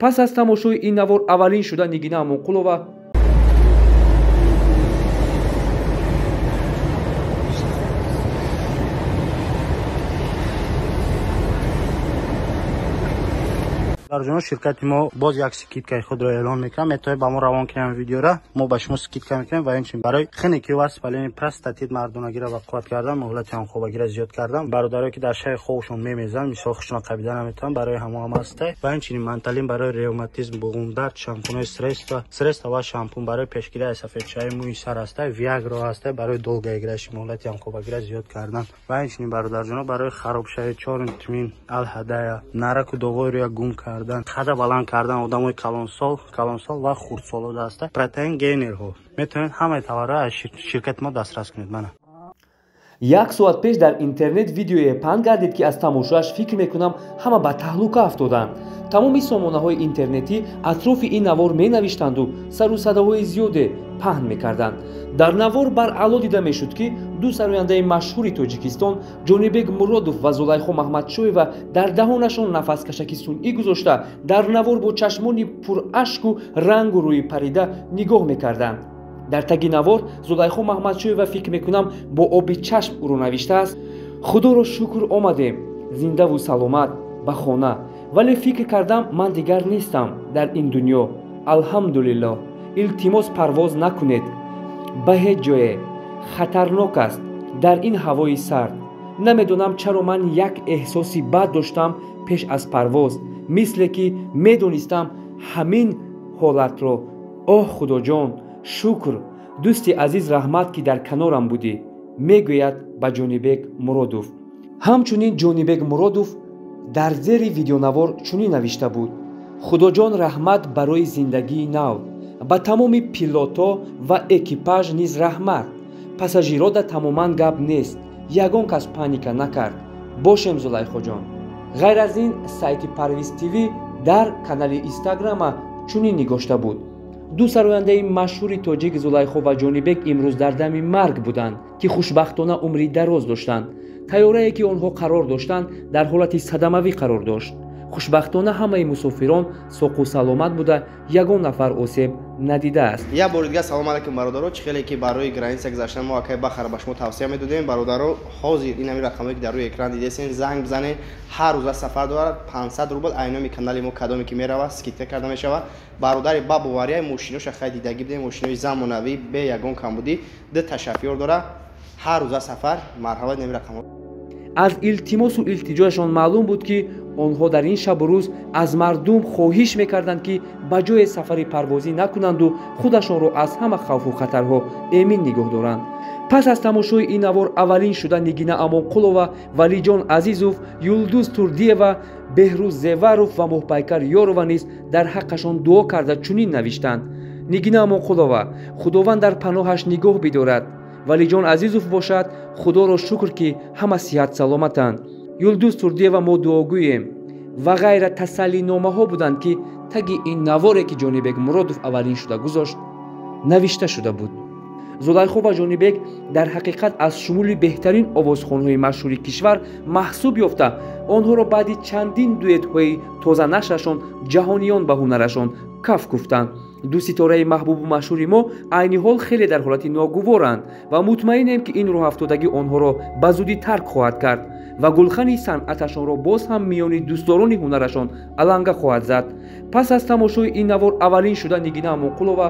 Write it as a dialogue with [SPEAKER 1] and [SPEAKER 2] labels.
[SPEAKER 1] пас аз тамошои ин навор аввалин шуда Нигина Амонқулова
[SPEAKER 2] Дарҷоно ширкати мо боз як скидкаи худро эълон мекунам. Метавонед ба мо равон кунем видеора, мо ба шумо скидка мекунем ва инчунин барои хинеки ва спалени простатит мардонагиро вақувват кардам, муҳлати ҳамхобагиро зиёд кардам. Бародарое ки дар шаҳри хобашон мемезан, мисол хушма қабида наметавонанд, барои ҳамо ҳам ҳастай. Ва инчунин манталин барои ревматизм, буғумдард, шампунои средства ва шампун барои пешгирии сафедшавии мӯи сар ҳастай, виагро ҳастай, барои долгоигираши муҳлати ҳамхобагиро зиёд кардан. Ва инчунин бародарҷоно барои харобшавии чоринтмин, алҳадая, нараку доғои рӯя гум кардан, хада баланд кардан одамои калонсол ва хурдсолода ҳаста. Протеин гейнерҳо метавонед ҳамаи товарро аз ширкати мо дастрас кунед. Мана
[SPEAKER 1] 1 соат пеш дар интернет видеое паҳн гардид ки аз тамошоаш фикр мекунам ҳама ба таҳлука афтоданд. тамоми сомонаҳои интернетӣ атрофи ин навор менавиштанду сару садоҳои зиёде паҳн мекарданд. дар навор баръало дида мешуд ки ду сарояндаи машҳури тоҷикистон ҷонибек Муродов ва Зулайхо Маҳмадшоева дар таҳонашон нафаскашаки сунъӣ гузошта дар навор бо чашмони пурашку рангу рӯи парида нигоҳ мекарданд. дар таги навор Зулайхо Маҳмадшоева фикр мекунам бо оби чашм ӯро навиштааст: худоро шукр омадем зиндаву саломат ба хона, вале фикр кардам ман дигар нестам дар ин дунё. алҳамдулиллоҳ, илтимос парвоз накунед ба ҳеҷ ҷое, хатарнок аст дар ин ҳавои сард. намедонам чаро ман як эҳсоси бад доштам пеш аз парвоз, мисле ки медонистам ҳамин ҳолатро. оҳ худоҷон, шукр, дӯсти азиз раҳмат ки дар канорам будӣ, мегӯяд ба Ҷонибек Муродов. ҳамчунин Ҷонибек Муродов дар зери видеонавор чунин навишта буд: худоҷон раҳмат барои зиндагии нав, ба тамоми пилото ва экипаж низ раҳмат. пассажирода тамоман гап нест, ягон кас паника накард. бошем Зулайхоҷон. ғайр аз ин сайти Парвиз ТВ дар канали Инстаграма чунин нигошта буд: ду сарояндаи машҳури тоҷик Зулайхо ва Ҷонибек имрӯз дар дами марг буданд ки хушбахтона умри дароз доштанд. тайёрае ки онҳо қарор доштанд дар ҳолати садамавӣ қарор дошт. хушбахтона ҳамаи мусофирон соқу саломат буда, ягон нафар осеб надидааст.
[SPEAKER 3] Я бори дига салом алайкум бародаро. Чихеле ки барои граница гузаштан мо акай бахара ба шумо тавсия медодем. Бародаро ҳозир ин ҳамин рақамое ки дар рӯи экран дидесин занг бизанед. ҳар рӯза сафар дорад 500 рубл айноми канали мо кадоме ки мерава скидка карда мешава. бародари ба бовария мошиноша хай дидагӣ бидем, мошинои замонавӣ бе ягон камбудӣ ди ташаффур дора. ҳар рӯза сафар марҳабат нами рақамо.
[SPEAKER 1] аз илтимосу илтиҷояшон маълум буд ки онҳо дар ин шабу рӯз аз мардум хоҳиш мекарданд ки ба ҷое сафари парвозӣ накунанду худашонро аз ҳама хавфу хатарҳо эмин нигоҳ доранд. пас аз тамошои ин навор аввалин шуда Нигина Амонқулова, Валиҷон Азизов, Юлдуз Турдиева, Беҳрӯз Зеваров ва Моҳпайкар Ёрова низ дар ҳаққашон дуо карда чунин навиштанд: Нигина Амонқулова, худованд дар паноҳаш нигоҳ бидорад. Валиҷон Азизов бошад, худоро шукр ки ҳама сиҳат саломатанд. Юлдуз Турдиева мо дуогӯем. ва ғайра тасаллиномаҳо буданд ки таги ин наворе ки Ҷонибек Муродов аввалин шуда гузошт навишта шуда буд. Зулайхо ва Ҷонибек дар ҳақиқат аз шумули беҳтарин овозхонҳои машҳури кишвар маҳсуб ёфта, онҳоро баъди чандин дуэтҳои тозанашрашон ҷаҳониён ба ҳунарашон каф гуфтанд. ду ситораи маҳбубу машҳури мо айни ҳол хеле дар ҳолати ногуворанд ва мутмаинем ки ин роҳафтодагӣ онҳоро ба зудӣ тарк хоҳад кард ва гулхани санъаташонро боз ҳам миёни дӯстдорони ҳунарашон аланга хоҳад зад. пас аз тамошои ин навор аввалин шуда Нигина Амонқулова